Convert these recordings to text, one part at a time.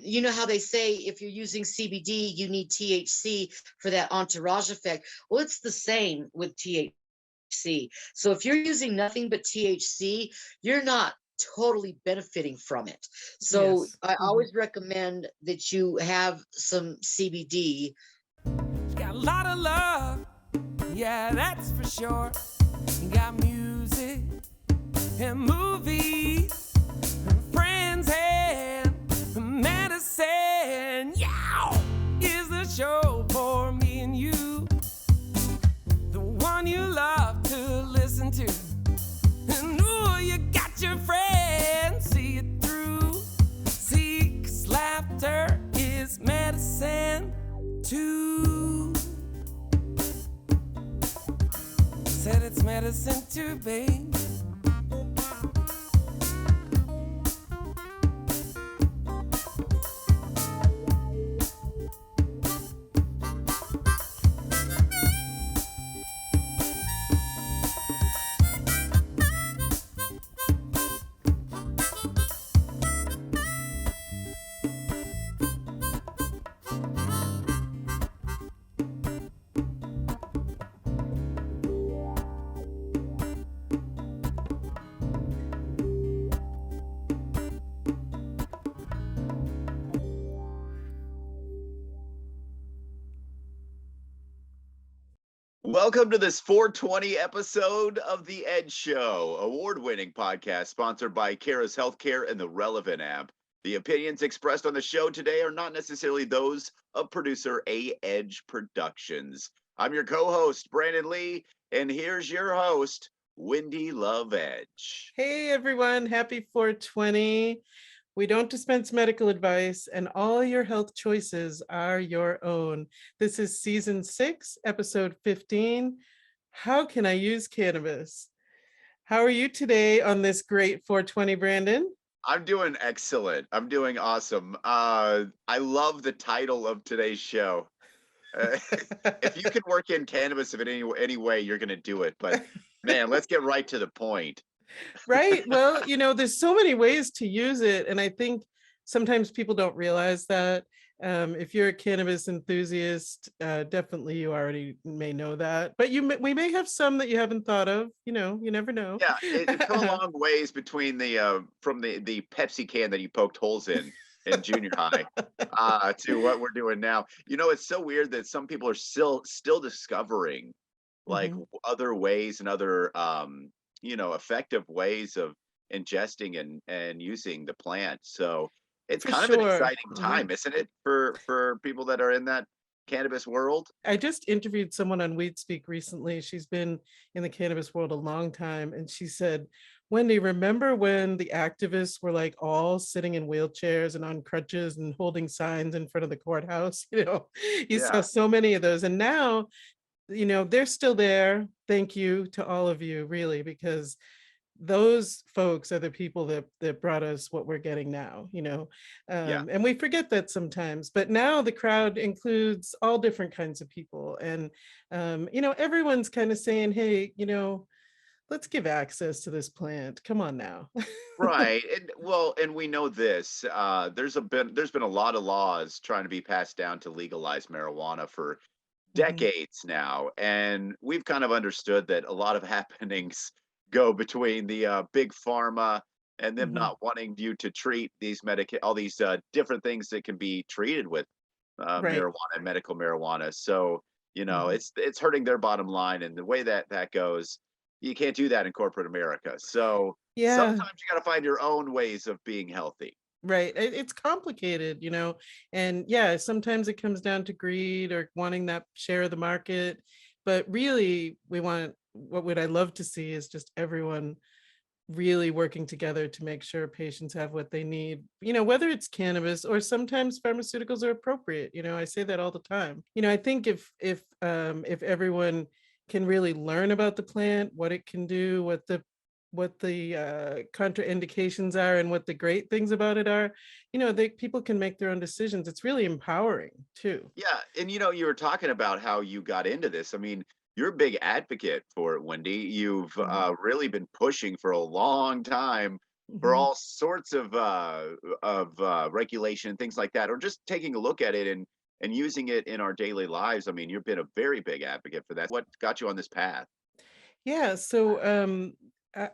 you know how they say if you're using CBD, you need THC for that entourage effect. Well, it's the same with THC. So if you're using nothing but THC, you're not totally benefiting from it. So Yes. I always recommend that you have some CBD. Got a lot of love, yeah, that's for sure. Got music and movies, and friends and medicine. Yeah, is the show for me and you, the one you love to listen to. And ooh, you got your friends, see it through. See, 'cause laughter is medicine too. Said it's medicine too, babe. Welcome to this 420 episode of The Ed Show, award-winning podcast sponsored by Kara's Healthcare and the Relevant app. The opinions expressed on the show today are not necessarily those of producer A. Edge Productions. I'm your co-host, Branden Lee, and here's your host, Wendy Love Edge. Hey everyone, happy 420. We don't dispense medical advice, and all your health choices are your own. This is season 6, episode 15. How can I use cannabis? How are you today on this great 420, Branden? I'm doing excellent. I'm doing awesome. I love the title of today's show. If you can work in cannabis in any way, you're going to do it. But man, let's get right to the point. Right. Well, there's so many ways to use it. And I think sometimes people don't realize that. If you're a cannabis enthusiast, definitely you already may know that. But we may have some that you haven't thought of. You never know. Yeah, it's come a long ways between from the Pepsi can that you poked holes in junior high to what we're doing now. It's so weird that some people are still discovering like other ways and other effective ways of ingesting and using the plant. So it's For kind of an sure. exciting time, isn't it, for people that are in that cannabis world? I just interviewed someone on Weed Speak recently. She's been in the cannabis world a long time. And she said, Wendy, remember when the activists were like all sitting in wheelchairs and on crutches and holding signs in front of the courthouse? You saw so many of those. And now, they're still there. Thank you to all of you, really, because those folks are the people that brought us what we're getting now, and we forget that sometimes, but now the crowd includes all different kinds of people. And, everyone's kind of saying, hey, let's give access to this plant. Come on now. Right. And we know this, there's been a lot of laws trying to be passed down to legalize marijuana for decades now. And we've kind of understood that a lot of happenings go between the big pharma and them not wanting you to treat all these different things that can be treated with marijuana and medical marijuana. So, it's hurting their bottom line. And the way that goes, you can't do that in corporate America. So sometimes you got to find your own ways of being healthy. Right. It's complicated, and sometimes it comes down to greed or wanting that share of the market. But really, what would I love to see is just everyone really working together to make sure patients have what they need, whether it's cannabis or sometimes pharmaceuticals are appropriate. I say that all the time. I think if everyone can really learn about the plant, what it can do, what the contraindications are and what the great things about it are, people can make their own decisions. It's really empowering too. Yeah. And you were talking about how you got into this. I mean, you're a big advocate for it, Wendy. You've really been pushing for a long time for Mhm. all sorts of regulation and things like that, or just taking a look at it and using it in our daily lives. I mean, you've been a very big advocate for that. What got you on this path? Yeah, so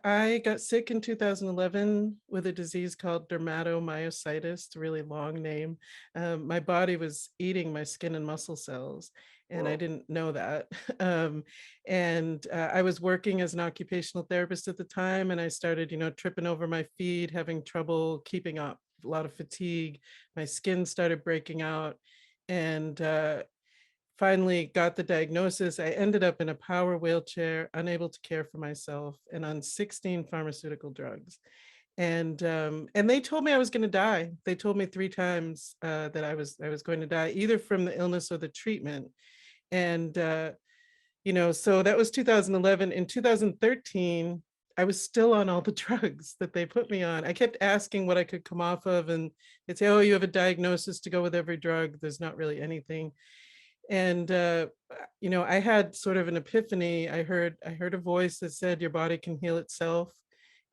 I got sick in 2011 with a disease called dermatomyositis. It's a really long name. My body was eating my skin and muscle cells, and I Whoa. didn't know that. um, and I was working as an occupational therapist at the time, and I started, tripping over my feet, having trouble keeping up, a lot of fatigue. My skin started breaking out, and finally got the diagnosis. I ended up in a power wheelchair, unable to care for myself, and on 16 pharmaceutical drugs. And they told me I was going to die. They told me 3 times that I was going to die, either from the illness or the treatment. And so that was 2011. In 2013, I was still on all the drugs that they put me on. I kept asking what I could come off of, and they'd say, "Oh, you have a diagnosis to go with every drug. There's not really anything." And I had sort of an epiphany. I heard a voice that said your body can heal itself.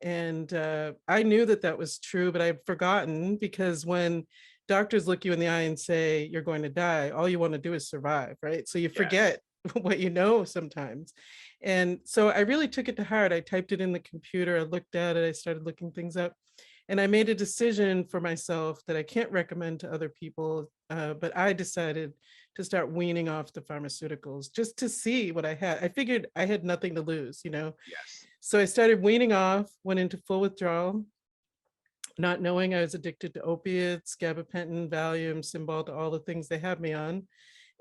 And I knew that that was true, but I'd forgotten, because when doctors look you in the eye and say you're going to die, all you want to do is survive, right? So you Yes. forget what you know sometimes. And so I really took it to heart. I typed it in the computer, I looked at it, I started looking things up, and I made a decision for myself that I can't recommend to other people. But I decided to start weaning off the pharmaceuticals just to see what I had. I figured I had nothing to lose. Yes. So I started weaning off, went into full withdrawal, not knowing I was addicted to opiates, gabapentin, Valium, Cymbalta, all the things they had me on.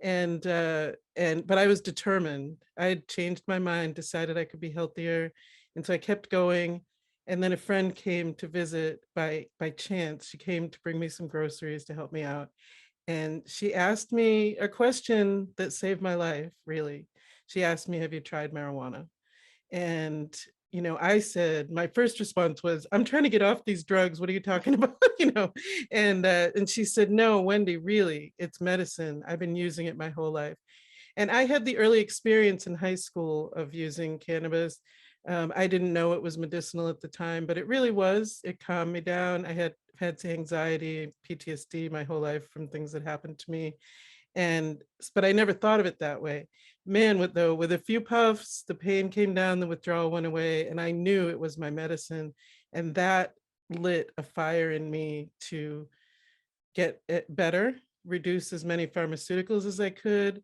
But I was determined. I had changed my mind, decided I could be healthier, and so I kept going. And then a friend came to visit by chance. She came to bring me some groceries to help me out, and she asked me a question that saved my life, really. She asked me, "Have you tried marijuana?" And I said, my first response was, "I'm trying to get off these drugs. What are you talking about?" And she said, "No, Wendy, really, it's medicine. I've been using it my whole life." And I had the early experience in high school of using cannabis. I didn't know it was medicinal at the time, but it really was. It calmed me down. I had anxiety, PTSD my whole life from things that happened to me. But I never thought of it that way. Man, with a few puffs, the pain came down, the withdrawal went away, and I knew it was my medicine. And that lit a fire in me to get it better, reduce as many pharmaceuticals as I could,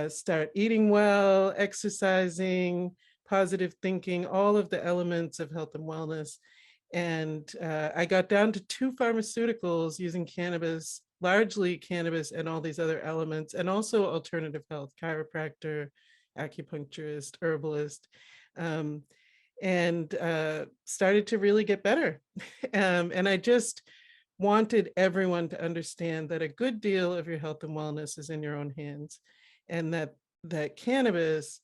start eating well, exercising, positive thinking, all of the elements of health and wellness. And I got down to 2 pharmaceuticals using cannabis, largely cannabis and all these other elements, and also alternative health, chiropractor, acupuncturist, herbalist, um, and started to really get better. And I just wanted everyone to understand that a good deal of your health and wellness is in your own hands, and that cannabis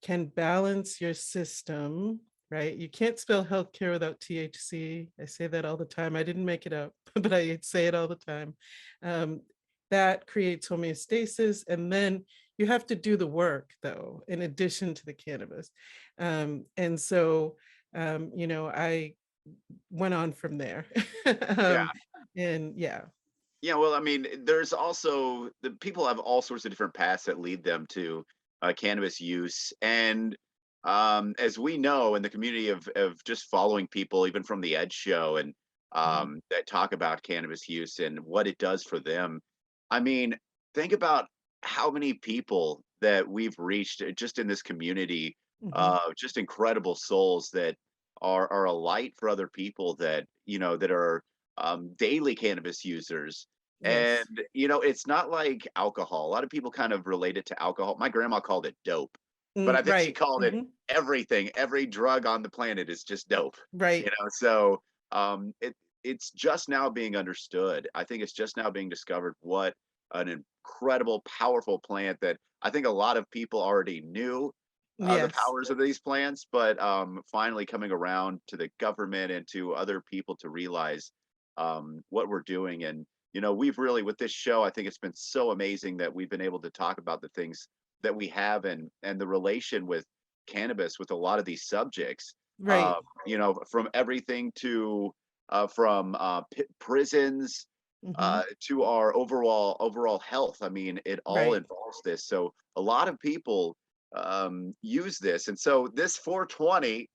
can balance your system, right? You can't spell healthcare without THC. I say that all the time. I didn't make it up, but I say it all the time. Um, that creates homeostasis. And then you have to do the work, though, in addition to the cannabis. I went on from there. Yeah. And yeah. Yeah, well, I mean, there's also the people have all sorts of different paths that lead them to cannabis use, and as we know in the community of just following people, even from the Ed Show, and Mhm, that talk about cannabis use and what it does for them. I mean, think about how many people that we've reached just in this community, mhm. just incredible souls that are a light for other people that that are daily cannabis users. Yes. And it's not like alcohol. A lot of people kind of relate it to alcohol. My grandma called it dope, but I think she Right. called it Mhm, everything. Every drug on the planet is just dope. right. So it's just now being understood. I think it's just now being discovered what an incredible, powerful plant that I think a lot of people already knew the Yes. powers of these plants, but finally coming around to the government and to other people to realize what we're doing. And we've really, with this show, I think it's been so amazing that we've been able to talk about the things that we have, and the relation with cannabis with a lot of these subjects. Right. From everything to from prisons Hmm. to our overall health. I mean, it all Right. involves this. So a lot of people use this, and so this 420,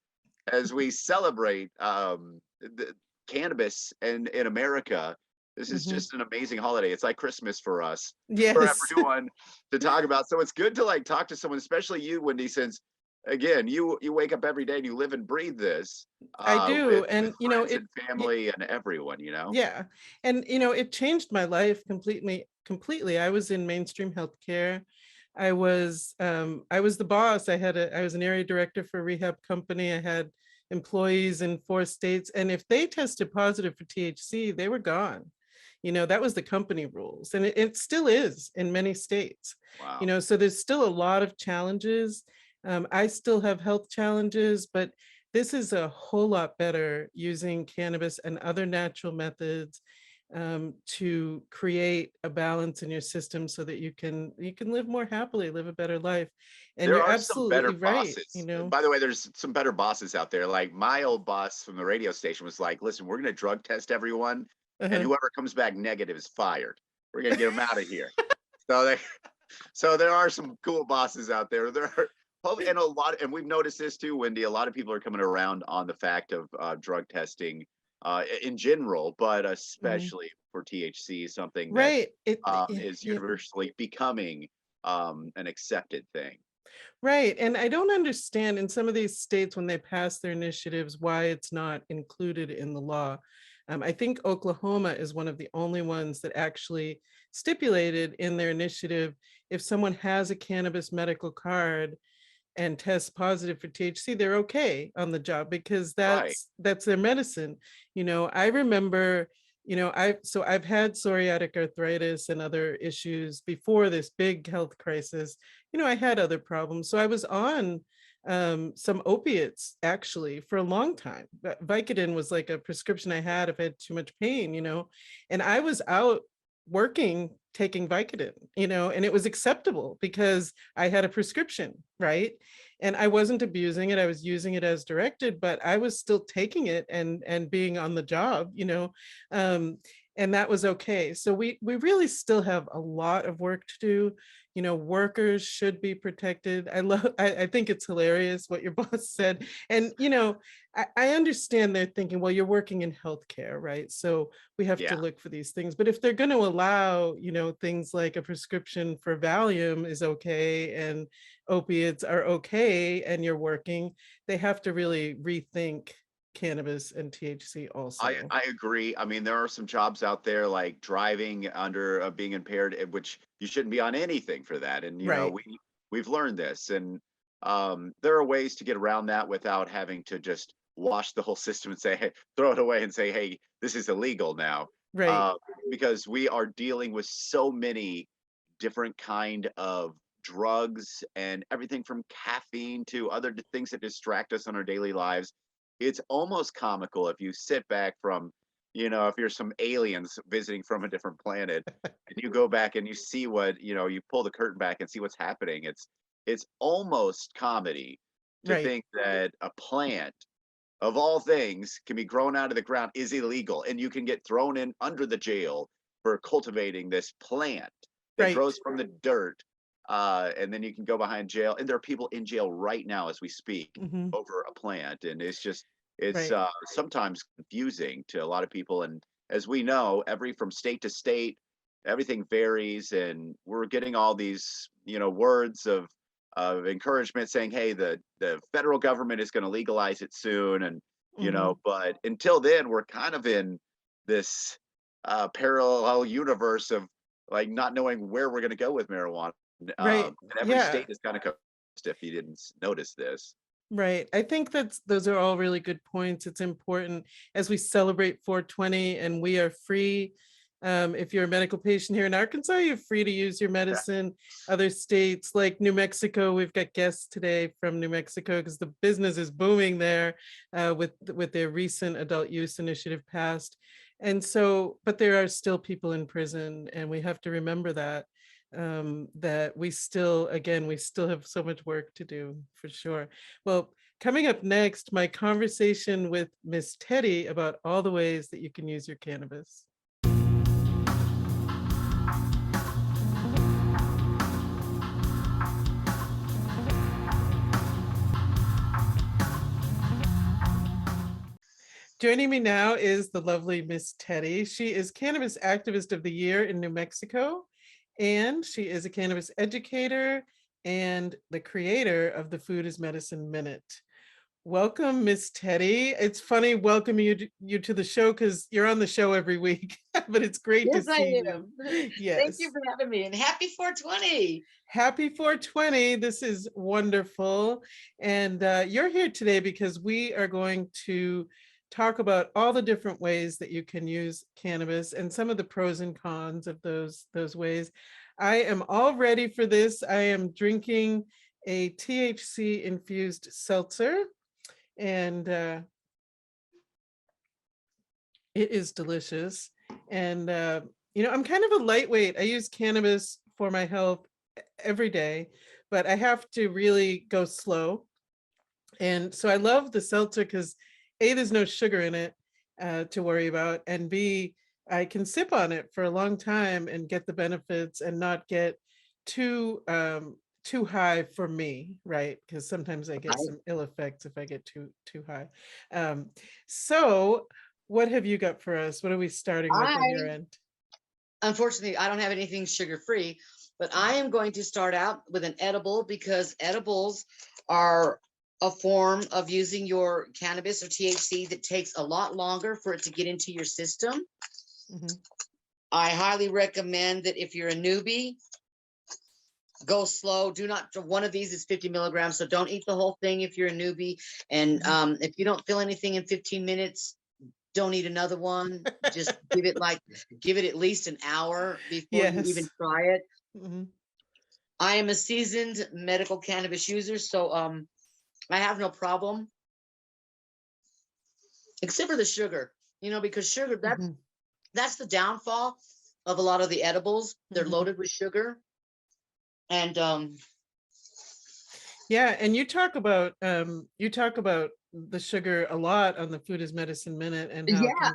as we celebrate the cannabis in America, this is Hmm. just an amazing holiday. It's like Christmas for us, for Yes. everyone to talk about. So it's good to like talk to someone, especially you, Wendy, since again, you wake up every day and you live and breathe this I with do. And, friends it, and family and everyone. yeah. And, it changed my life completely. I was in mainstream healthcare. I was the boss. I was an area director for a rehab company. I had employees in 4 states. And if they tested positive for THC, they were gone. That was the company rules. And it still is in many states. Wow. So there's still a lot of challenges. I still have health challenges, but this is a whole lot better using cannabis and other natural methods to create a balance in your system so that you can live more happily, live a better life. And There you're are some better absolutely right. bosses. By the way, there's some better bosses out there. Like my old boss from the radio station was like, "Listen, we're going to drug test everyone, and Uh-huh. whoever comes back negative is fired. We're going to get them out of here." So they, so there are some cool bosses out there. There are, and and we've noticed this too, Wendy. A lot of people are coming around on the fact of drug testing in general, but Mhm. especially for THC, something that Right. is Yeah. universally becoming an accepted thing. Right. And I don't understand in some of these states when they pass their initiatives why it's not included in the law. I think Oklahoma is one of the only ones that actually stipulated in their initiative if someone has a cannabis medical card and tests positive for THC, they're okay on the job because Right. that's their medicine. I remember, I've had psoriatic arthritis and other issues before this big health crisis. I had other problems. So I was on some opiates actually for a long time. Vicodin was like a prescription I had if I had too much pain, and I was out working taking Vicodin, and it was acceptable because I had a prescription, right? And I wasn't abusing it. I was using it as directed, but I was still taking it and being on the job, um, and that was okay. So we really still have a lot of work to do. Workers should be protected. I think it's hilarious what your boss said. And I understand they're thinking, well, you're working in healthcare, right? So we have to Yeah. look for these things. But if they're going to allow, things like a prescription for Valium is okay and opiates are okay and you're working, they have to really rethink cannabis and THC also. I agree. I mean, there are some jobs out there like driving under being impaired, which you shouldn't be on anything for that. And Right. we've learned this, and there are ways to get around that without having to just wash the whole system and say, hey, throw it away and say, hey, this is illegal now, Right. uh, because we are dealing with so many different kind of drugs and everything from caffeine to other things that distract us on our daily lives. It's almost comical if you sit back from, if you're some aliens visiting from a different planet and you go back and you see what, you pull the curtain back and see what's happening. It's almost comedy to Right. think that a plant of all things can be grown out of the ground is illegal and you can get thrown in under the jail for cultivating this plant that Right. grows from the dirt, and then you can go behind jail, and there are people in jail right now as we speak Hmm. over a plant, and it's Right. sometimes confusing to a lot of people. And as we know, every from state to state, everything varies, and we're getting all these words of encouragement saying, hey, the federal government is going to legalize it soon, and Hmm. but until then we're kind of in this parallel universe of like not knowing where we're going to go with marijuana. Right. And every Yeah. state is kind of if you didn't notice this. Right. I think those are all really good points. It's important as we celebrate 420 and we are free. If you're a medical patient here in Arkansas, you're free to use your medicine. Other states like New Mexico, we've got guests today from New Mexico because the business is booming there with their recent adult use initiative passed. And so, but there are still people in prison, and we have to remember that we still have so much work to do for sure. Well, Coming up next, my conversation with Miss Teddi about all the ways that you can use your cannabis. Joining me now is the lovely Miss Teddi. She is Cannabis Activist of the Year in New Mexico, and she is a cannabis educator and the creator of the Food is Medicine Minute. Welcome, Miss Teddi. It's funny welcoming you to the show because you're on the show every week, but it's great to see you. Yes. Thank you for having me, and happy 420. Happy 420. This is wonderful. And you're here today because we are going to talk about all the different ways that you can use cannabis and some of the pros and cons of those ways. I am all ready for this. I am drinking a THC infused seltzer, and it is delicious. And I'm kind of a lightweight. I use cannabis for my health every day, but I have to really go slow. And so I love the seltzer because A, there's no sugar in it to worry about, and B, I can sip on it for a long time and get the benefits and not get too high for me, right? Because sometimes I get some ill effects if I get too high. So what have you got for us? What are we starting with on your end? Unfortunately, I don't have anything sugar-free, but I am going to start out with an edible because edibles are a form of using your cannabis or THC that takes a lot longer for it to get into your system. Mm-hmm. I highly recommend that if you're a newbie, go slow. Do not, one of these is 50 milligrams, so don't eat the whole thing if you're a newbie. And if you don't feel anything in 15 minutes, don't eat another one. Just give it at least an hour before you even try it. Mm-hmm. I am a seasoned medical cannabis user, so I have no problem, except for the sugar, because sugar, that's the downfall of a lot of the edibles. They're loaded with sugar. And and you talk about the sugar a lot on the Food is Medicine Minute, and how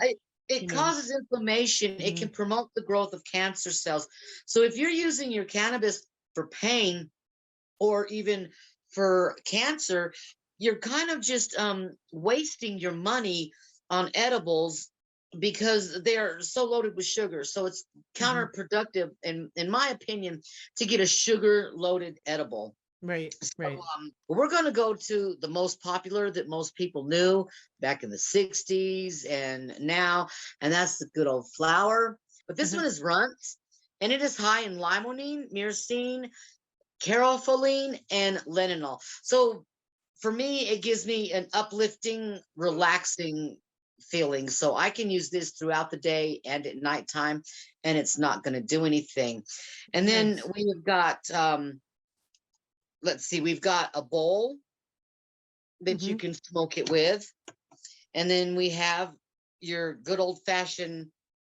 it causes inflammation. It can promote the growth of cancer cells. So if you're using your cannabis for pain or even for cancer, you're kind of just wasting your money on edibles because they're so loaded with sugar. So it's counterproductive, in my opinion, to get a sugar-loaded edible. Right. We're going to go to the most popular that most people knew back in the 60s and now, and that's the good old flower. But this one is Runts, and it is high in limonene, myrcene, carotene, and linalool. So for me, it gives me an uplifting, relaxing feeling. So I can use this throughout the day and at nighttime, and it's not going to do anything. And then we've got, let's see, we've got a bowl that you can smoke it with. And then we have your good old fashioned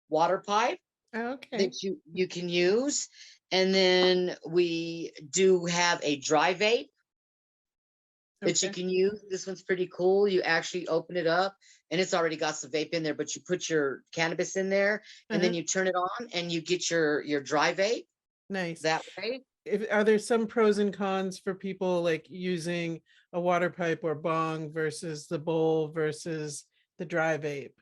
water pipe that you can use. And then we do have a dry vape that you can use. This one's pretty cool. You actually open it up and it's already got some vape in there, but you put your cannabis in there and then you turn it on and you get your dry vape. Nice. That way. Are there some pros and cons for people like using a water pipe or bong versus the bowl versus the dry vape?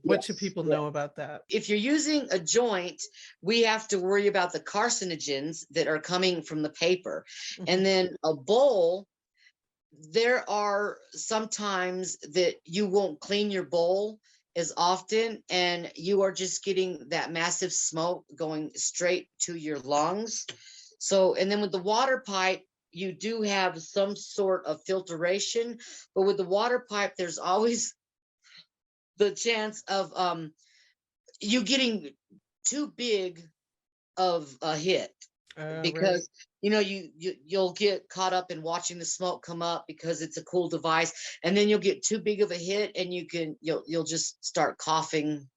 What should people know about that? If you're using a joint, we have to worry about the carcinogens that are coming from the paper. And then a bowl, there are sometimes that you won't clean your bowl as often, and you are just getting that massive smoke going straight to your lungs. So, and then with the water pipe, you do have some sort of filtration, but with the water pipe, there's always the chance of you getting too big of a hit, because you'll get caught up in watching the smoke come up because it's a cool device, and then you'll get too big of a hit and you'll just start coughing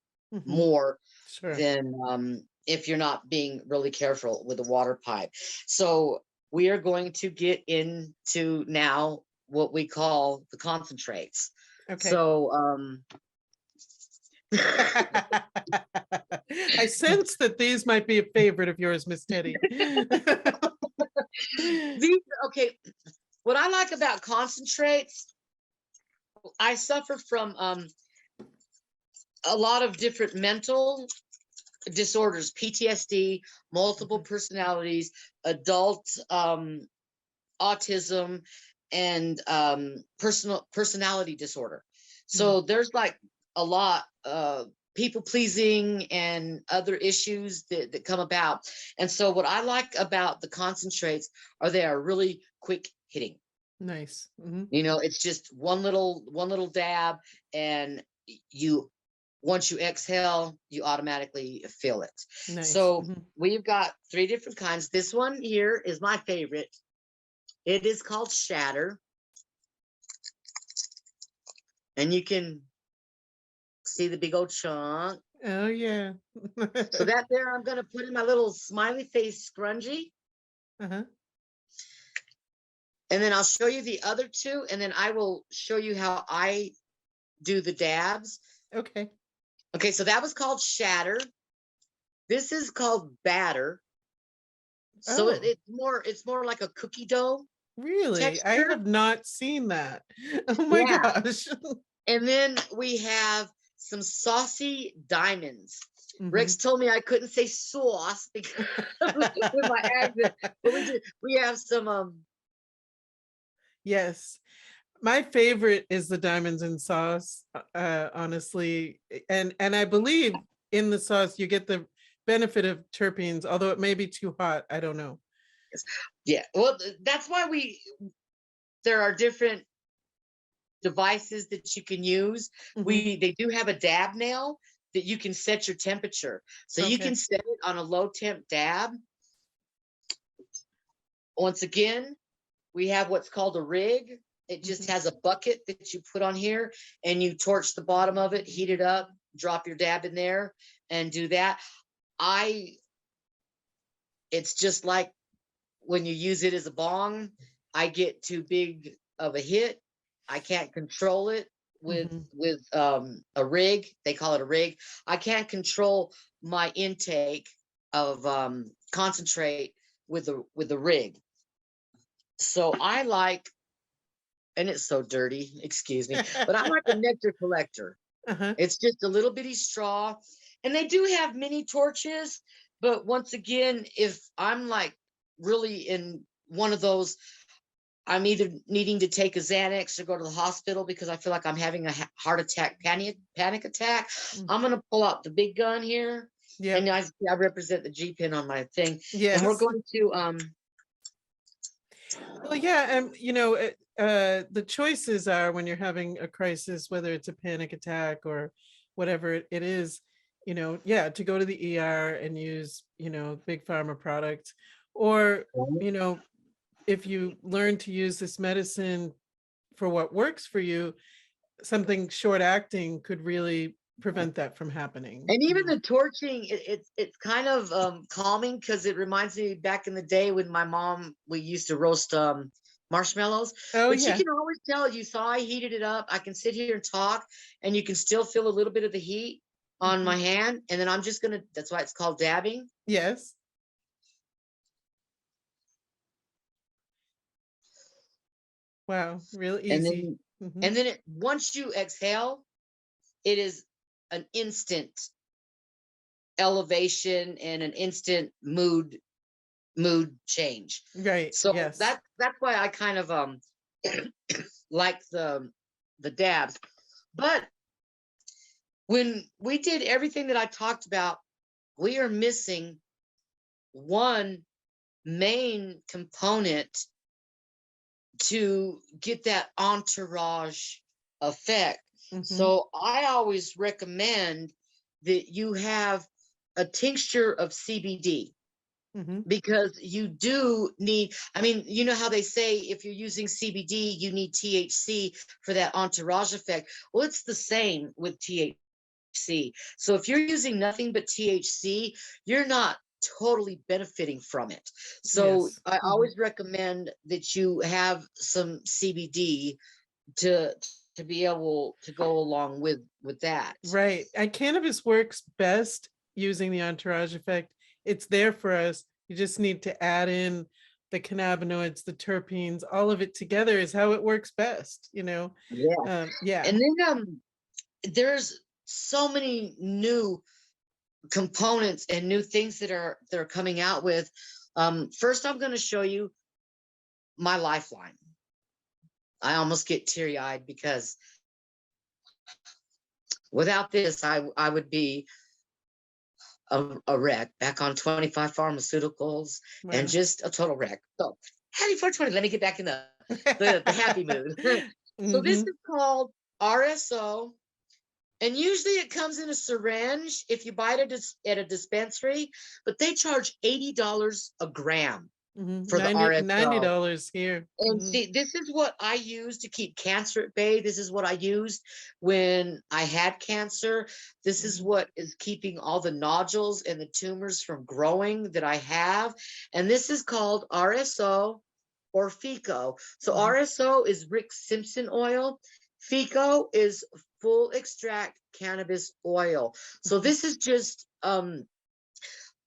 more than if you're not being really careful with the water pipe. So we are going to get into now what we call the concentrates. Okay. So I sense that these might be a favorite of yours, Miss Teddi. okay, what I like about concentrates, I suffer from a lot of different mental disorders, PTSD, multiple personalities, adult autism, and personality disorder. So there's like a lot people pleasing and other issues that come about. And so what I like about the concentrates are they are really quick hitting. Nice. Mm-hmm. You know, it's just one little dab, and once you exhale, you automatically feel it. Nice. So Mm-hmm. we've got 3 different kinds. This one here is my favorite. It is called Shatter. And you can see the big old chunk. Oh, yeah. So that there, I'm going to put in my little smiley face scrunchie. Uh-huh. And then I'll show you the other 2. And then I will show you how I do the dabs. Okay. Okay, so that was called Shatter. This is called Batter. So Oh. it's more like a cookie dough. Really? Texture. I have not seen that. Oh my gosh. And then we have some saucy diamonds. Mm-hmm. Rex told me I couldn't say sauce because with my accent, but we have some Yes. My favorite is the diamonds in sauce, honestly. And I believe in the sauce you get the benefit of terpenes, although it may be too hot. I don't know. Yeah, well, that's why there are different devices that you can use. Mm-hmm. They do have a dab nail that you can set your temperature. So you can set it on a low temp dab. Once again, we have what's called a rig. It just has a bucket that you put on here, and you torch the bottom of it, heat it up, drop your dab in there, and do that. It's just like when you use it as a bong, I get too big of a hit. I can't control it with a rig. They call it a rig. I can't control my intake of concentrate with the rig. So I like, and it's so dirty, excuse me, but I like a nectar collector. It's just a little bitty straw, and they do have mini torches. But once again, if I'm like really in one of those, I'm either needing to take a Xanax or go to the hospital because I feel like I'm having a heart attack, panic attack. I'm going to pull out the big gun here. Yeah. And I represent the G pin on my thing. Yeah. And we're going to, well, yeah. And you know, the choices are when you're having a crisis, whether it's a panic attack or whatever it is, you know, yeah, to go to the ER and use, you know, big pharma product, or, you know, if you learn to use this medicine for what works for you, something short acting could really prevent that from happening. And even the torching, it's kind of calming, because it reminds me back in the day when my mom, we used to roast marshmallows. But you can always tell, you saw I heated it up. I can sit here and talk, and you can still feel a little bit of the heat on my hand. And then I'm just gonna, that's why it's called dabbing. Yes. Wow, real easy. And then once you exhale, it is an instant elevation and an instant mood change. Right. So that's why I kind of like the dabs. But when we did everything that I talked about, we are missing one main component to get that entourage effect. So I always recommend that you have a tincture of CBD, because you do need, I mean, you know how they say if you're using CBD, you need THC for that entourage effect. Well, it's the same with THC. So if you're using nothing but THC, you're not totally benefiting from it. So Yes. I Mhm. always recommend that you have some CBD to be able to go along with that. Right. And cannabis works best using the entourage effect. It's there for us. You just need to add in the cannabinoids, the terpenes, all of it together is how it works best, you know? Yeah. Yeah. And then there's so many new components and new things that are coming out with. First, I'm going to show you my lifeline. I almost get teary-eyed because without this, I would be a wreck back on 25 pharmaceuticals and Wow. just a total wreck. So happy 420. Let me get back in the happy mood. So this Mhm. is called RSO. And usually it comes in a syringe if you buy it at a dispensary, but they charge $80 a gram Mhm. for the 90 RSO. $90 here. And Mhm. see, this is what I use to keep cancer at bay. This is what I used when I had cancer. This is Mhm. what is keeping all the nodules and the tumors from growing that I have. And this is called RSO or FICO. So Mhm. RSO is Rick Simpson oil. FICO is full extract cannabis oil. So Mhm. this is just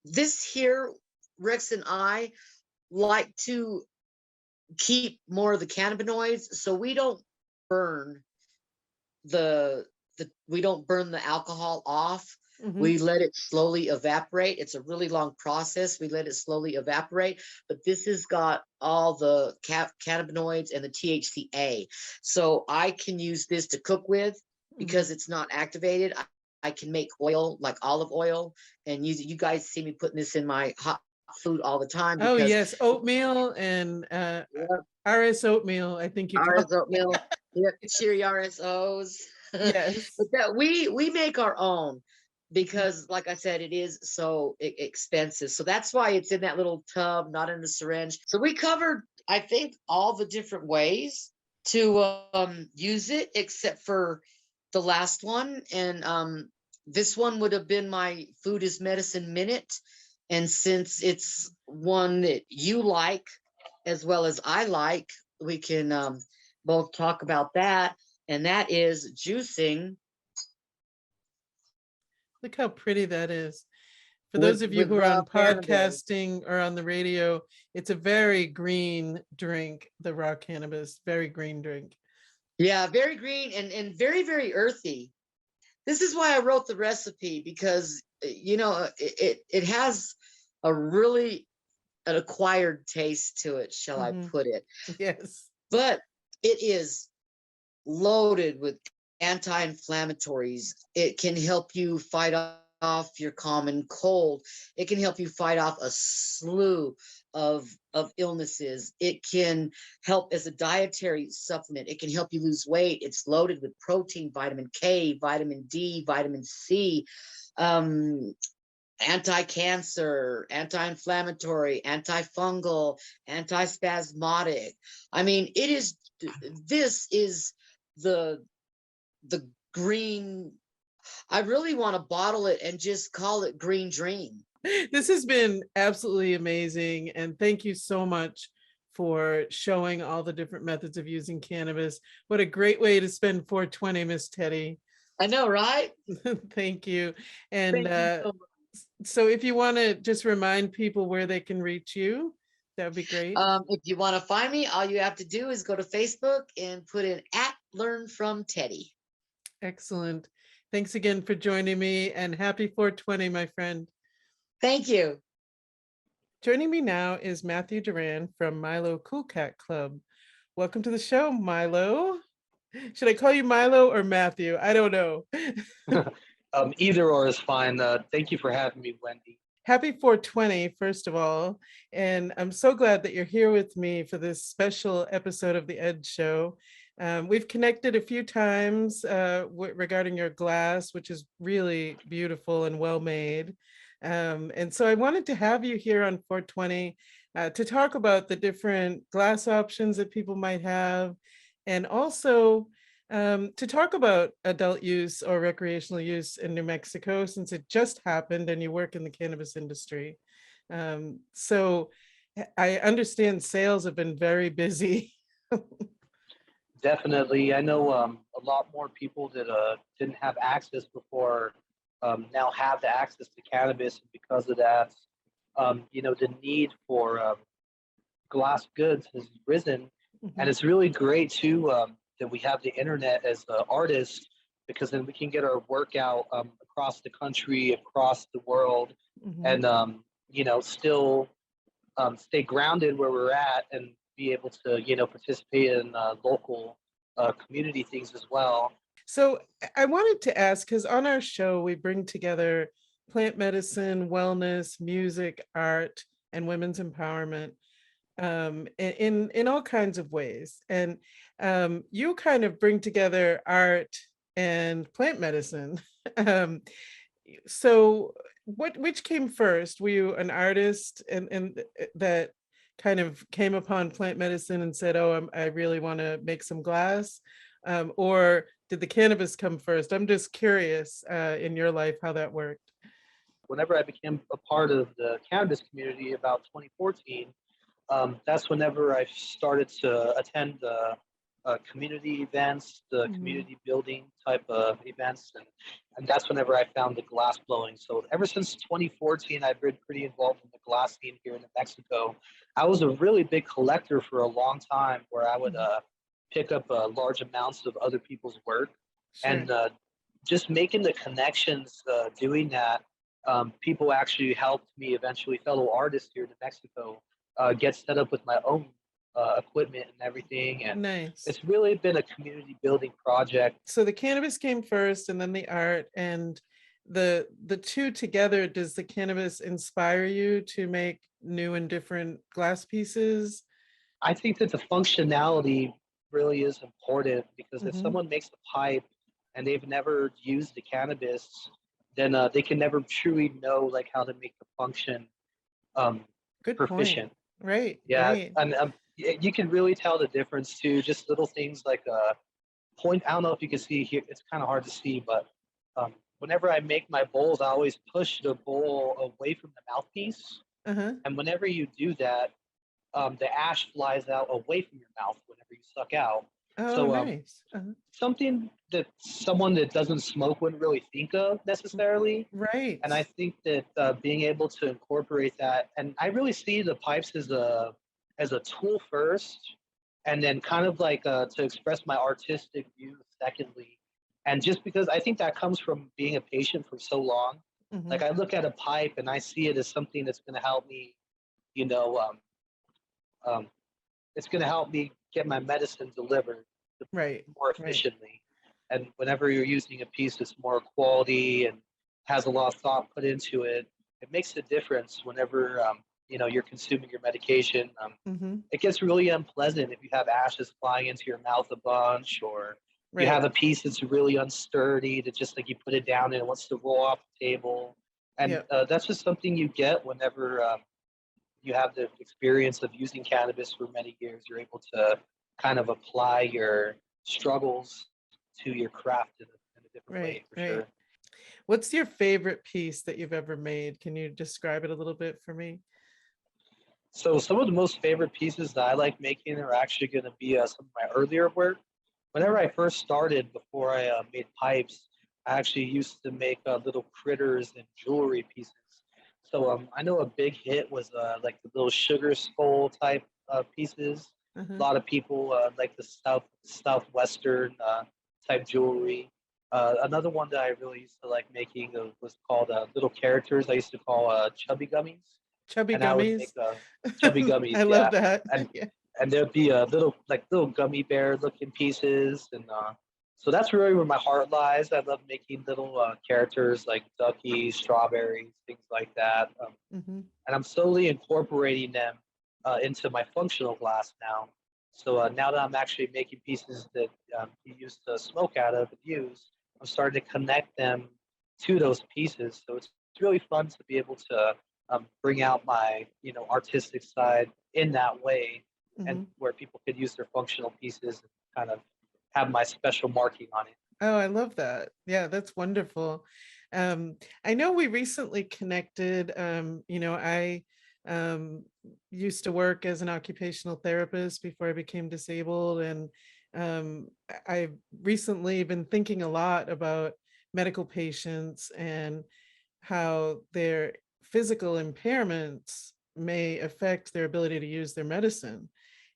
this here, Rex and I like to keep more of the cannabinoids so we don't burn the we don't burn the alcohol off. Mhm. We let it slowly evaporate. It's a really long process. We let it slowly evaporate, but this has got all the cannabinoids and the THCA. So I can use this to cook with Mhm. because it's not activated. I can make oil like olive oil and use it. You guys see me putting this in my hot food all the time Oh because yes, oatmeal and RS oatmeal, I think you call RS oatmeal, yep, cheery RSOs. Yes. But that we make our own because, like I said, it is so expensive. So that's why it's in that little tub, not in the syringe. So we covered, I think, all the different ways to use it, except for the last one. And this one would have been my food is medicine minute. And since it's one that you like as well as I like, we can both talk about that. And that is juicing Look how pretty that is. For those of you with who are raw on cannabis. podcasting or on the radio, it's a very green drink, the raw cannabis, very green drink. Yeah, very green and very, very earthy. This is why I wrote the recipe because it has a really an acquired taste to it, shall I Mhm. put it? Yes. But it is loaded with anti-inflammatories. It can help you fight off your common cold. It can help you fight off a slew of illnesses. It can help as a dietary supplement. It can help you lose weight. It's loaded with protein, vitamin K, vitamin D, vitamin C, um, anti-cancer, anti-inflammatory, antifungal, antispasmodic. I mean, it is this is the the green. I really want to bottle it and just call it Green Dream. This has been absolutely amazing. And thank you so much for showing all the different methods of using cannabis. What a great way to spend 420, Miss Teddi. I know, right? Thank you. And Thank you so much. so if you want to just remind people where they can reach you, that would be great. If you want to find me, all you have to do is go to Facebook and put in @LearnFromTeddi. Excellent. Thanks again for joining me and happy 420, my friend. Thank you. Joining me now is Matthew Duran from Milo Cool Cat Club. Welcome to the show, Milo. Should I call you Milo or Matthew? I don't know. Either or is fine. Thank you for having me, Wendy. Happy 420, first of all. And I'm so glad that you're here with me for this special episode of the Ed Show. We've connected a few times regarding your glass, which is really beautiful and well made. And so I wanted to have you here on 420 to talk about the different glass options that people might have, and also To talk about adult use or recreational use in New Mexico, since it just happened and you work in the cannabis industry. So I understand sales have been very busy. Definitely. I know a lot more people that didn't have access before now have the access to cannabis. And because of that, the need for glass goods has risen. And it's really great too that we have the internet as artists, because then we can get our work out across the country, across the world, and still stay grounded where we're at and be able to participate in local community things as well. So I wanted to ask, because on our show we bring together plant medicine, wellness, music, art, and women's empowerment in all kinds of ways. And you kind of bring together art and plant medicine. So which came first? Were you an artist and that kind of came upon plant medicine and said, oh, I really want to make some glass? Or did the cannabis come first? I'm just curious in your life how that worked. Whenever I became a part of the cannabis community about 2014, that's whenever I started to attend community events, the community building type of events, and that's whenever I found the glass blowing. So ever since 2014, I've been pretty involved in the glass scene here in New Mexico. I was a really big collector for a long time, where I would pick up large amounts of other people's work, and just making the connections, doing that. People actually helped me eventually, fellow artists here in New Mexico, get set up with my own equipment and everything. And nice. It's really been a community building project. So the cannabis came first and then the art, and the two together, does the cannabis inspire you to make new and different glass pieces? I think that the functionality really is important, because if someone makes a pipe and they've never used the cannabis, then they can never truly know like how to make the function Good proficient. Point. Right. Yeah, right. and you can really tell the difference too. Just little things like point. I don't know if you can see here. It's kind of hard to see, but whenever I make my bowls, I always push the bowl away from the mouthpiece. And whenever you do that, the ash flies out away from your mouth whenever you suck out. Oh, So nice. something that someone that doesn't smoke wouldn't really think of necessarily. Right. And I think that being able to incorporate that, and I really see the pipes as a tool first, and then kind of like to express my artistic view secondly. And just because I think that comes from being a patient for so long. Like I look at a pipe and I see it as something that's going to help me, it's going to help me get my medicine delivered more efficiently. And whenever you're using a piece that's more quality and has a lot of thought put into it, it makes a difference whenever you're consuming your medication. It gets really unpleasant if you have ashes flying into your mouth a bunch, or you have a piece that's really unsturdy that just like you put it down and it wants to roll off the table. And that's just something you get whenever you have the experience of using cannabis for many years. You're able to kind of apply your struggles to your craft in a different way, for sure. What's your favorite piece that you've ever made? Can you describe it a little bit for me? So some of the most favorite pieces that I like making are actually going to be some of my earlier work. Whenever I first started, before I made pipes, I actually used to make little critters and jewelry pieces. So I know a big hit was like the little sugar skull type pieces. A lot of people like the southwestern type jewelry. Another one that I really used to like making was called little characters. I used to call chubby gummies. Chubby and gummies. I would make chubby gummies. I love that. And there'd be little gummy bear looking pieces, and so that's really where my heart lies. I love making little characters like duckies, strawberries, things like that. And I'm slowly incorporating them into my functional glass now. So now that I'm actually making pieces that you used to smoke out of and use, I'm starting to connect them to those pieces. So it's really fun to be able to bring out my artistic side in that way, and where people could use their functional pieces and kind of have my special marking on it. Oh, I love that. Yeah, that's wonderful. I know we recently connected. I used to work as an occupational therapist before I became disabled. And I've recently been thinking a lot about medical patients and how their physical impairments may affect their ability to use their medicine.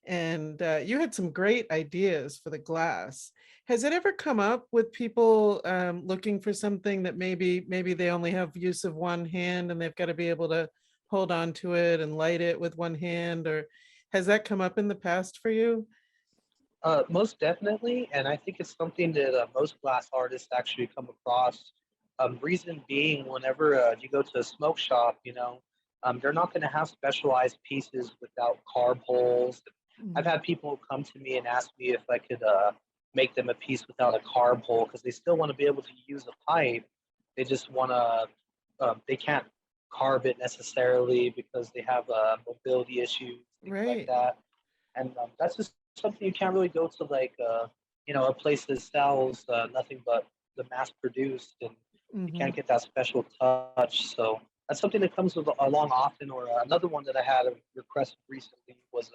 And you had some great ideas for the glass. Has it ever come up with people looking for something that maybe they only have use of one hand and they've got to be able to hold on to it and light it with one hand? Or has that come up in the past for you? Most definitely, and I think it's something that most glass artists actually come across. Reason being, whenever you go to a smoke shop, they're not going to have specialized pieces without carb holes. I've had people come to me and ask me if I could make them a piece without a carb hole because they still want to be able to use a pipe. They just want to, they can't carb it necessarily because they have mobility issues, things like Right. that. And that's just something you can't really go to like, a place that sells nothing but the mass produced, and you Mhm. can't get that special touch. So that's something that comes along often. Or another one that I had a request recently was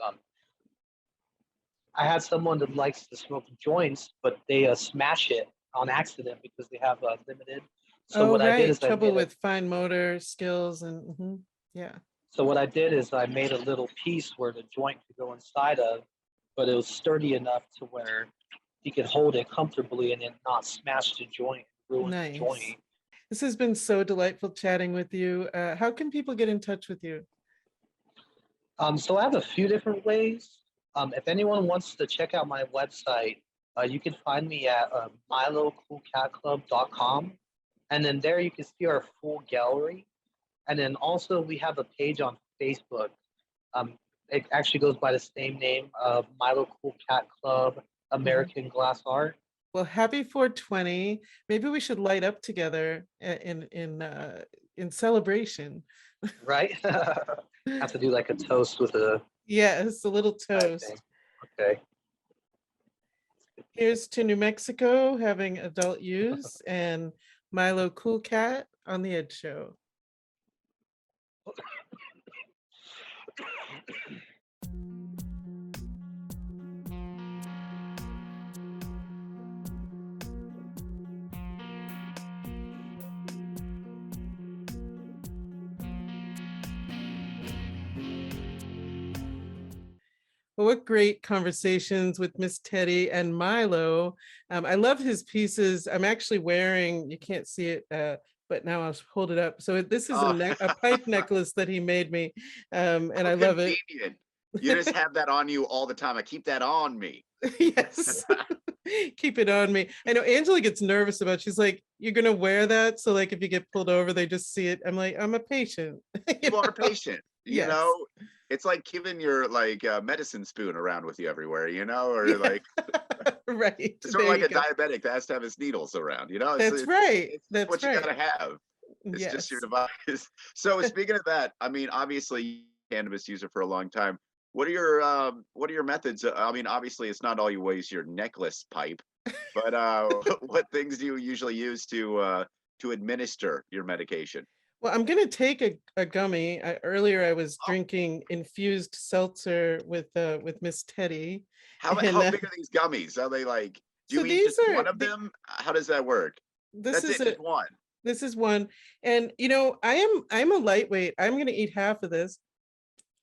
I had someone that likes to smoke joints, but they smash it on accident because they have limited. So Oh, what I did right. is Trouble with fine motor skills and yeah. I made a little piece where the joint could go inside of, but it was sturdy enough to where he could hold it comfortably and then not smash the joint, ruin the Nice. joint. This has been so delightful chatting with you. How can people get in touch with you? So I have a few different ways. If anyone wants to check out my website, you can find me at milocoolcatclub.com. And then there you can see our full gallery. And then also we have a page on Facebook. It actually goes by the same name of Milo Cool Cat Club American Glass Art. Well, happy 420. Maybe we should light up together in celebration. Right? Have to do like a toast with a Yes, a little thing. toast. Okay. Here's to New Mexico having adult use and Milo Cool Cat on the Ed Show. Well, what great conversations with Miss Teddi and Milo. I love his pieces. I'm actually wearing, you can't see it, but now I'll hold it up. So this is Oh, a pipe necklace that he made me, and how I love it. convenient. You just have that on you all the time. I keep that on me. Yes. Keep it on me. I know Angela gets nervous about, she's like, you're gonna wear that, so like if you get pulled over, they just see it. I'm like, I'm a patient. You are patient. Yes. It's like keeping your medicine spoon around with you everywhere, or like Right. it's sort of There like you a go. diabetic that has to have his needles around, That's right. it's That's what you right. gotta have. It's just your Yes. device. So speaking of that, I mean, obviously cannabis user for a long time. What are your methods? I mean, obviously it's not always your necklace pipe, but what things do you usually use to administer your medication? Well, I'm gonna take a gummy. Earlier, I was Oh, drinking infused seltzer with Miss Teddi, how and how big are these gummies? Are they like, do so you eat these just are one of them? How does that work? this That's is it, just one. one, and I'm a lightweight. I'm gonna eat half of this.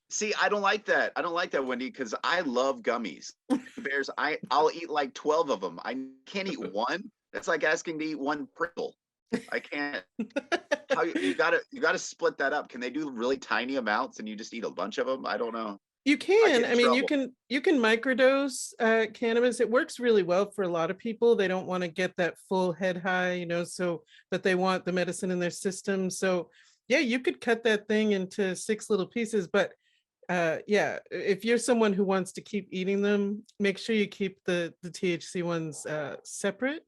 See, I don't like that. I don't like that, Wendy, because I love gummies. Bears, I'll eat like 12 of them. I can't eat one. That's like asking to eat one Pringle. I can't. How you gotta split that up. Can they do really tiny amounts and you just eat a bunch of them? I don't know. You I can. get in I mean, trouble. you can microdose cannabis. It works really well for a lot of people. They don't want to get that full head high, so but they want the medicine in their system. So yeah, you could cut that thing into 6 little pieces. But yeah, if you're someone who wants to keep eating them, make sure you keep the THC ones separate.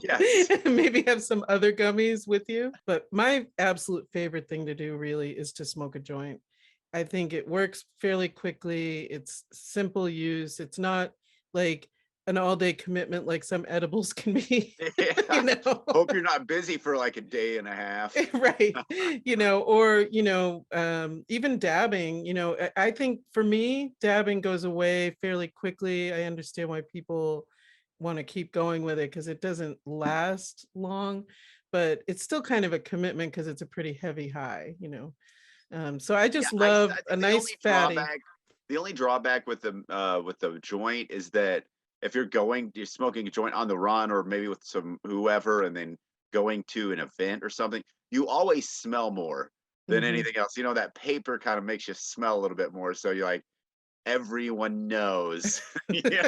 Yes. Maybe have some other gummies with you. But my absolute favorite thing to do really is to smoke a joint. I think it works fairly quickly. It's simple use. It's not like an all-day commitment like some edibles can be. Yeah. Hope you're not busy for like a day and a half. Right. Or even dabbing, I think for me dabbing goes away fairly quickly. I understand why people want to keep going with it because it doesn't last long, but it's still kind of a commitment because it's a pretty heavy high. So I Yeah, just I love think a nice fatty. the only drawback with the joint is that if you're smoking a joint on the run or maybe with some whoever and then going to an event or something, you always smell more than Mhm. anything else. That paper kind of makes you smell a little bit more. So you're like, everyone knows. Yeah.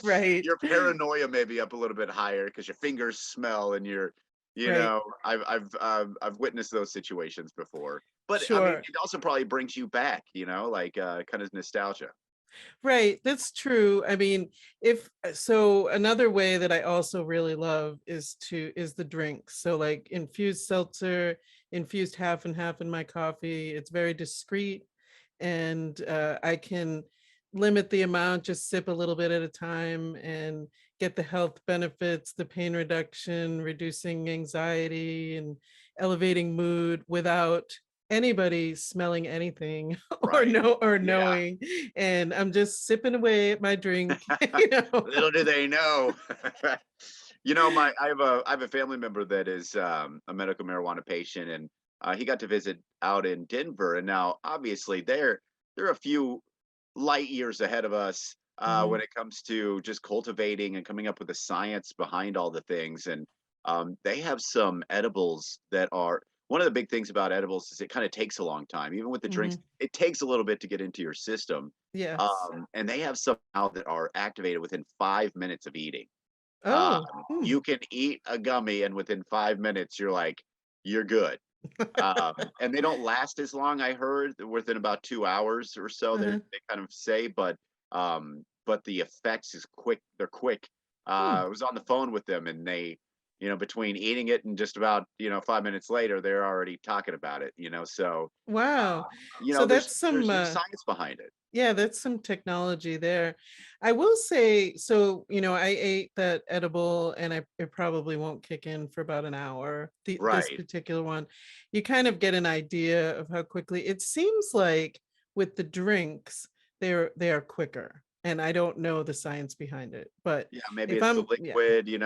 Right. Your paranoia may be up a little bit higher because your fingers smell and Right. I've witnessed those situations before. But I mean, Sure. it also probably brings you back, like kind of nostalgia. Right, that's true. I mean, if so another way that I also really love is the drinks. So like infused seltzer, infused half and half in my coffee. It's very discreet and I can limit the amount, just sip a little bit at a time and get the health benefits, the pain reduction, reducing anxiety and elevating mood without anybody smelling anything Right. or Yeah. knowing, and I'm just sipping away at my drink, you know. Little do they know. I have a family member that is a medical marijuana patient, and he got to visit out in Denver. And now, obviously, they're a few light years ahead of us when Mhm, it comes to just cultivating and coming up with the science behind all the things. And they have some edibles that are one of the big things about edibles is it kind of takes a long time. Even with the drinks, mhm. it takes a little bit to get into your system. Yes. And they have some now that are activated within 5 minutes of eating. Um, Oh, you can eat a gummy, and within 5 minutes, you're good. And they don't last as long. I heard within about 2 hours or so. uh-huh. They kind of say, but the effects is quick. They're quick. Hmm. I was on the phone with them, and they, between eating it and just about 5 minutes later, they're already talking about it. So Wow. uh, So there's that's some there's science behind it. yeah, that's some technology there. I will say, so, I ate that edible and it probably won't kick in for about an hour. This Right. particular one, you kind of get an idea of how quickly it seems like with the drinks, they are quicker. And I don't know the science behind it, but Yeah, maybe if it's the yeah. liquid, who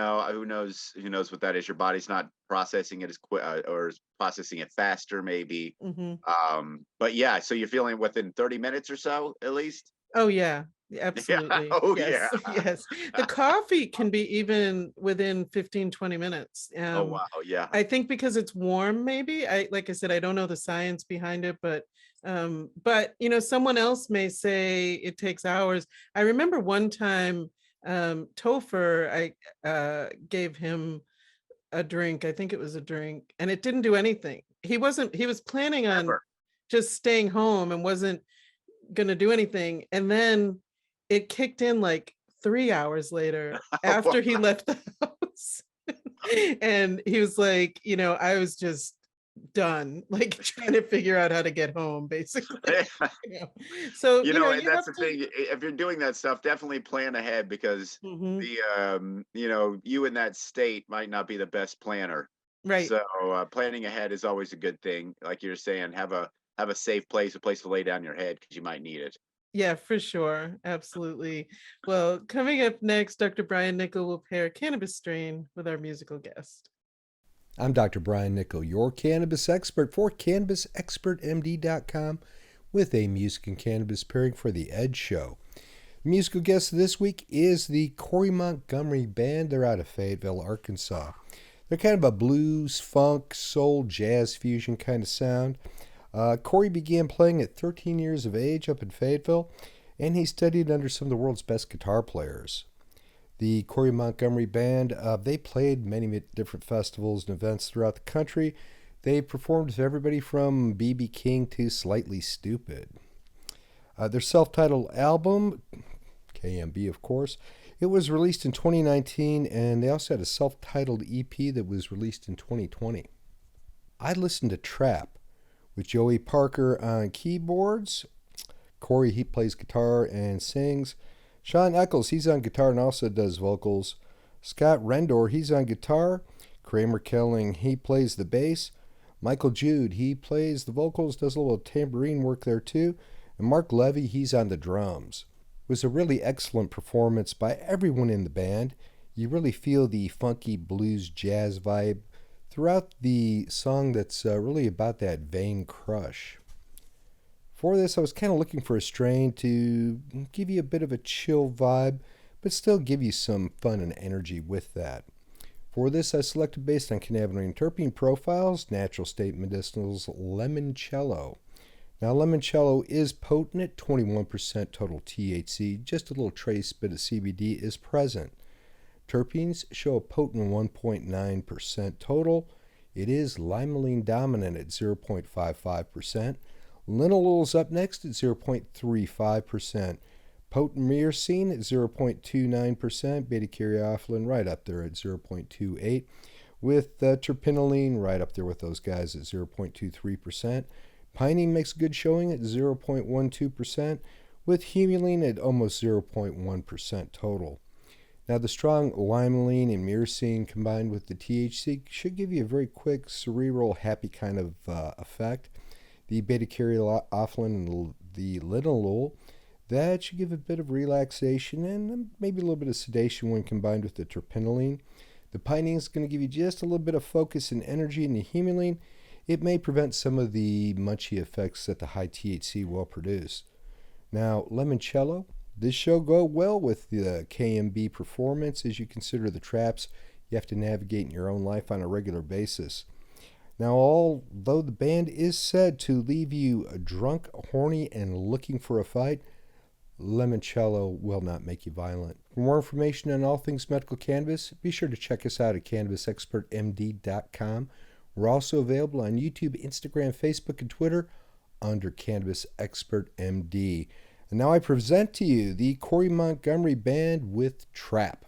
knows what that is. Your body's not processing it as quick or is processing it faster, maybe. Mhm. But yeah, so you're feeling within 30 minutes or so, at least? Oh yeah, Yeah. absolutely. Oh yeah. Yes, yes. The coffee can be even within 15, 20 minutes. Oh wow. Yeah. I think because it's warm, maybe. Like I said, I don't know the science behind it, but someone else may say it takes hours. I remember one time, Topher, I gave him a drink. I think it was a drink, and it didn't do anything. He was planning on Never. just staying home and wasn't gonna do anything. And then it kicked in like 3 hours later after he left the house. And he was like, I was just done, like trying to figure out how to get home, basically. You know? So, And you that's have the to. thing. If you're doing that stuff, definitely plan ahead because Mhm. you in that state might not be the best planner. Right. So planning ahead is always a good thing. Like you're saying, have a safe place, a place to lay down your head because you might need it. Yeah, for sure. Absolutely. Well, coming up next, Dr. Brian Nichol will pair cannabis strain with our musical guest. I'm Dr. Brian Nichol, your cannabis expert for CannabisExpertMD.com with a music and cannabis pairing for the Ed Show. The musical guest this week is the Kory Montgomery Band. They're out of Fayetteville, Arkansas. They're kind of a blues, funk, soul, jazz fusion kind of sound. Kory began playing at 13 years of age up in Fayetteville, and he studied under some of the world's best guitar players. The Kory Montgomery Band, they played many different festivals and events throughout the country. They performed with everybody from B.B. King to Slightly Stupid. Their self-titled album, KMB of course, it was released in 2019, and they also had a self-titled EP that was released in 2020. I listened to Trap with Joey Parker on keyboards. Kory, he plays guitar and sings. Sean Eccles, he's on guitar and also does vocals. Scott Rendor, he's on guitar. Kramer Kelling, he plays the bass. Michael Jude, he plays the vocals, does a little tambourine work there too. And Mark Levy, he's on the drums. It was a really excellent performance by everyone in the band. You really feel the funky blues jazz vibe throughout the song that's really about that vein crush. For this, I was kind of looking for a strain to give you a bit of a chill vibe, but still give you some fun and energy with that. For this, I selected, based on cannabinoid and terpene profiles, Natural State Medicinal's Limoncello. Now, limoncello is potent at 21% total THC. Just a little trace bit of CBD is present. Terpenes show a potent 1.9% total. It is limonene dominant at 0.55%. Linalool is up next at 0.35%. Potent myrcene at 0.29%. Beta-caryophyllene right up there at 0.28%. With terpinolene right up there with those guys at 0.23%. Pinene makes a good showing at 0.12%, with humulene at almost 0.1% total. Now, the strong limonene and myrcene combined with the THC should give you a very quick, cerebral, happy kind of effect. The beta-caryophyllene and the linalool, that should give a bit of relaxation and maybe a little bit of sedation when combined with the terpinolene. The pinene is going to give you just a little bit of focus and energy, and the humulene, it may prevent some of the munchy effects that the high THC will produce. Now, limoncello, this show go well with the KMB performance as you consider the traps you have to navigate in your own life on a regular basis. Now, although the band is said to leave you drunk, horny, and looking for a fight, limoncello will not make you violent. For more information on all things medical cannabis, be sure to check us out at CannabisExpertMD.com. We're also available on YouTube, Instagram, Facebook, and Twitter under Cannabis Expert MD. And now I present to you the Kory Montgomery Band with Trap.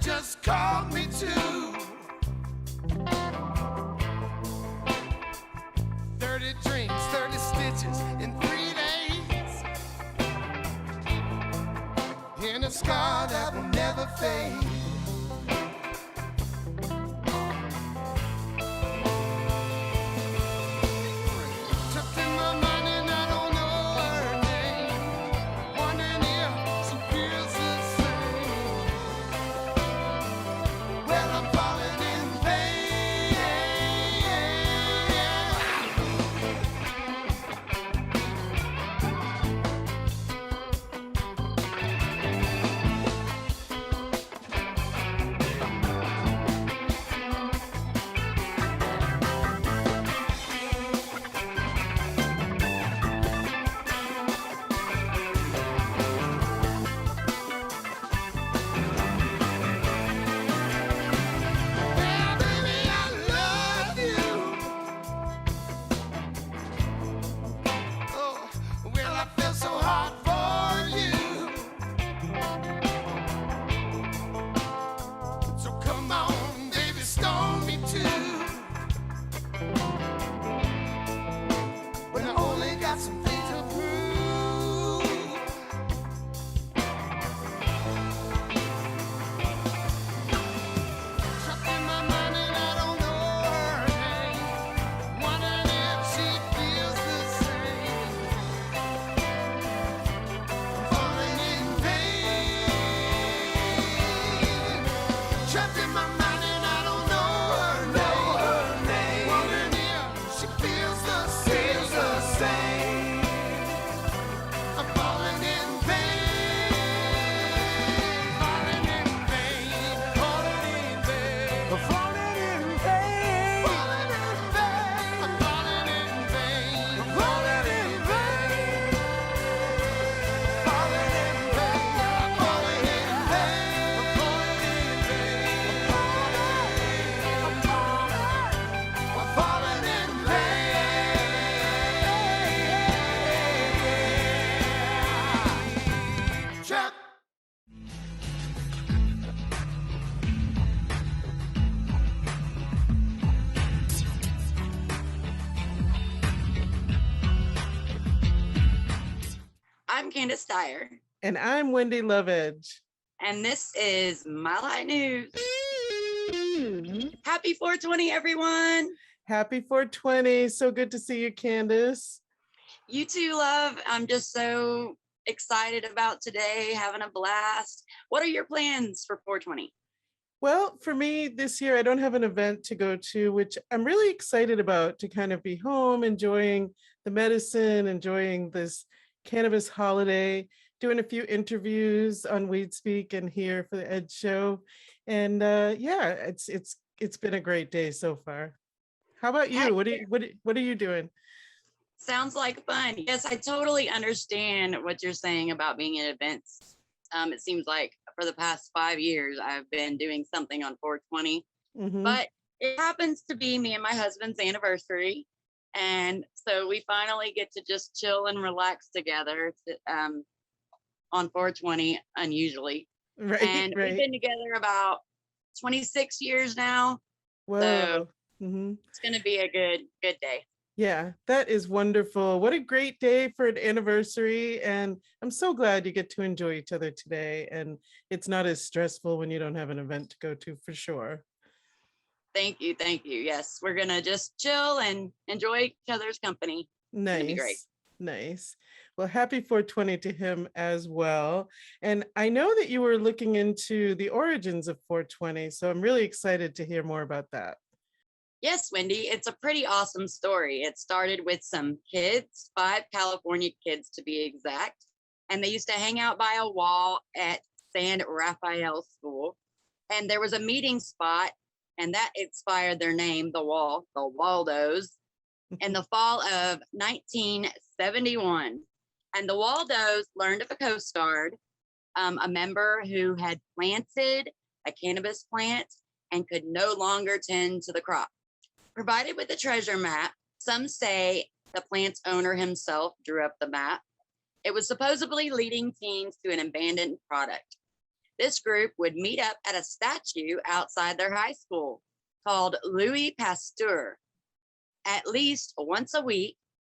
Just called me to 30 drinks, 30 stitches in 3 days, in a scar that will never fade. I feel so hard for you. So come on, baby, stone me too. But I only got some things to prove. Trapped in my mind and I don't know her name. Wondering if she feels the same. Falling in vain. Trapped in my mind and I don't know her name. Wondering if she feels the same. I'm falling in vain. Falling in vain. Falling in vain. Falling in vain. Falling in vain. I'm falling in vain. Falling in vain. Falling in vain. I'm falling in vain. Falling in vain. I'm falling in vain. Trap. I'm Candis Dyer, And I'm Wendy Lovedge. and this is Milo News. Happy 420, everyone. Happy 420. So good to see you, Candace. You too, love. I'm just so excited about today, having a blast. What are your plans for 420? Well, for me this year, I don't have an event to go to, which I'm really excited about, to kind of be home, enjoying the medicine, enjoying this cannabis holiday, doing a few interviews on Weed Speak and here for the Ed Show. And yeah, it's been a great day so far. How about you? Heck What are you doing? Sounds like fun. Yes, I totally understand what you're saying about being in events. It seems like for the past 5 years, I've been doing something on 420, Mhm. but it happens to be me and my husband's anniversary. And so we finally get to just chill and relax together on 420, unusually. Right, And we've right. been together about 26 years now. Whoa. Mhm. It's going to be a good day. Yeah, that is wonderful. What a great day for an anniversary. And I'm so glad you get to enjoy each other today. And it's not as stressful when you don't have an event to go to, for sure. Thank you. Thank you. Yes, we're going to just chill and enjoy each other's company. gonna be great. Nice. Well, happy 420 to him as well. And I know that you were looking into the origins of 420, so I'm really excited to hear more about that. Yes, Wendy, it's a pretty awesome story. It started with some kids, 5 California kids to be exact, and they used to hang out by a wall at San Rafael School. And there was a meeting spot, and that inspired their name, the Waldos, in the fall of 1971. And the Waldos learned of a co-starred, a member who had planted a cannabis plant and could no longer tend to the crop. Provided with a treasure map, some say the plant's owner himself drew up the map. It was supposedly leading teens to an abandoned product. This group would meet up at a statue outside their high school called Louis Pasteur. At least once a week,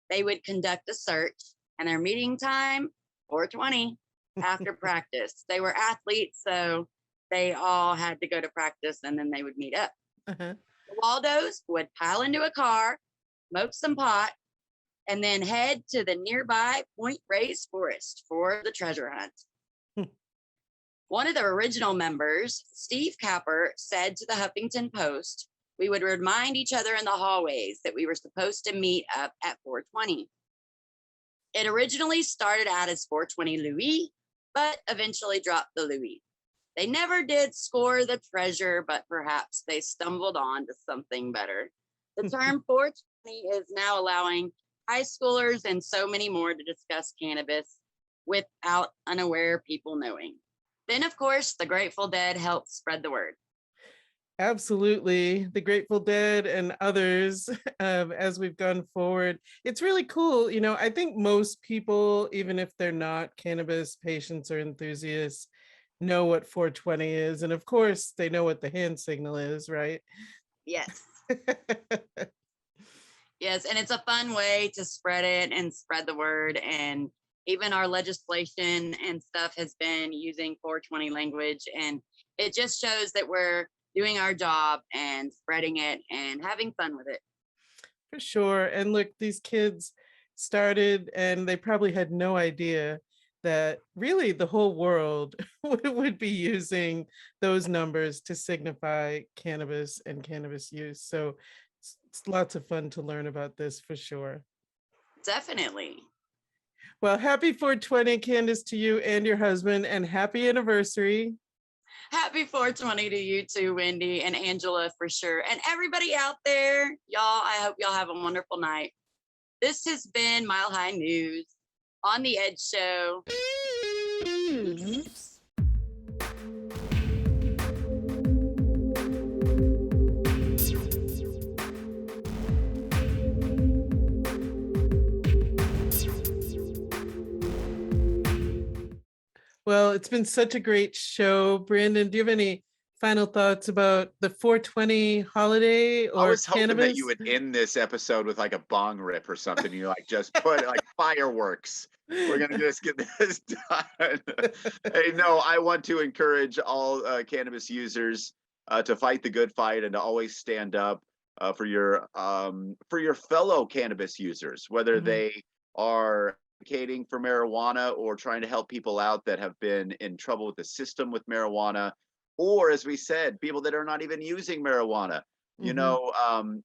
they would conduct a search, and their meeting time, 420, after practice. They were athletes, so they all had to go to practice, and then they would meet up. Uh-huh. The Waldos would pile into a car, smoke some pot, and then head to the nearby Point Reyes Forest for the treasure hunt. One of the original members, Steve Capper, said to the Huffington Post, "We would remind each other in the hallways that we were supposed to meet up at 420. It originally started out as 420 Louis, but eventually dropped the Louis. They never did score the treasure, but perhaps they stumbled on to something better. The term 420 is now allowing high schoolers and so many more to discuss cannabis without unaware people knowing. Then, of course, the Grateful Dead helped spread the word." Absolutely. The Grateful Dead and others, as we've gone forward. It's really cool. You know, I think most people, even if they're not cannabis patients or enthusiasts, know what 420 is. And of course, they know what the hand signal is, right? Yes. Yes, and it's a fun way to spread it and spread the word. And even our legislation and stuff has been using 420 language. And it just shows that we're doing our job and spreading it and having fun with it. For sure. And look, these kids started and they probably had no idea that really the whole world would be using those numbers to signify cannabis and cannabis use. So it's lots of fun to learn about this for sure. Definitely. Well, happy 420, Candis, to you and your husband, and happy anniversary. Happy 420 to you too, Wendy and Angela, for sure. And everybody out there, y'all, I hope y'all have a wonderful night. This has been Mile High News on the Ed Show. Well, it's been such a great show. Branden, do you have any final thoughts about the 420 holiday or I was hoping cannabis? that you would end this episode with like a bong rip or something. You like just put like fireworks. We're gonna just get this done. Hey, no, I want to encourage all cannabis users to fight the good fight and to always stand up for your fellow cannabis users, whether they are advocating for marijuana or trying to help people out that have been in trouble with the system with marijuana, or as we said, people that are not even using marijuana. You know,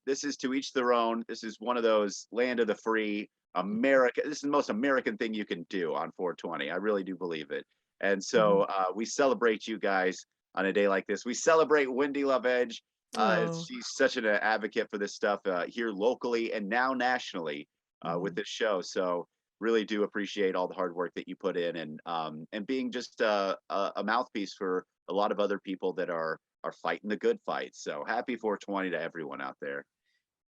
this is to each their own. This is one of those land of the free. America, this is the most American thing you can do on 420. I really do believe it. And so we celebrate you guys on a day like this. We celebrate Wendy Love Edge. She's such an advocate for this stuff here locally and now nationally with this show. So really do appreciate all the hard work that you put in and being just a mouthpiece for a lot of other people that are fighting the good fight. So happy 420 to everyone out there.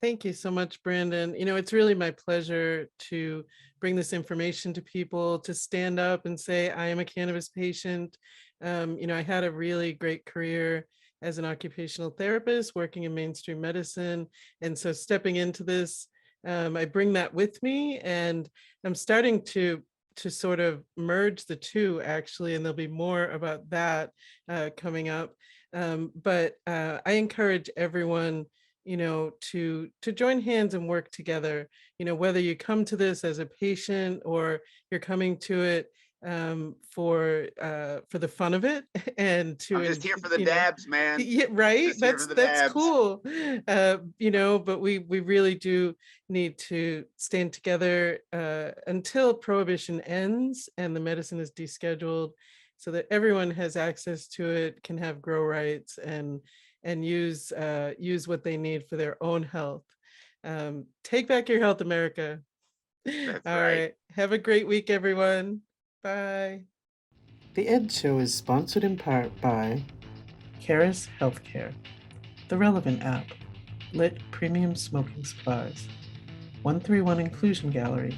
Thank you so much, Branden. You know, it's really my pleasure to bring this information to people, to stand up and say, I am a cannabis patient. You know, I had a really great career as an occupational therapist working in mainstream medicine. And so stepping into this, I bring that with me, and I'm starting to sort of merge the two, actually, and there'll be more about that coming up. But I encourage everyone, you know, to join hands and work together. You know, whether you come to this as a patient or you're coming to it for the fun of it, and to I'm just here for the dabs, man. Yeah, right. That's cool. You know, but we really do need to stand together until prohibition ends and the medicine is descheduled, so that everyone has access to it, can have grow rights, and use what they need for their own health. Take back your health, America. That's All right. Have a great week, everyone. Bye. The Ed Show is sponsored in part by Caris Healthcare, The Relevant App, Lit Premium Smoking Supplies, 131 Inclusion Gallery,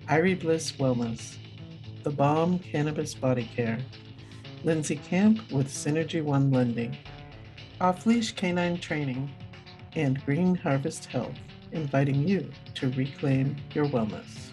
Irie Bliss Wellness, The Balm Cannabis Body Care, Lindsay Camp with Synergy One Lending, Off Leash Canine Training, and Green Harvest Health, inviting you to reclaim your wellness.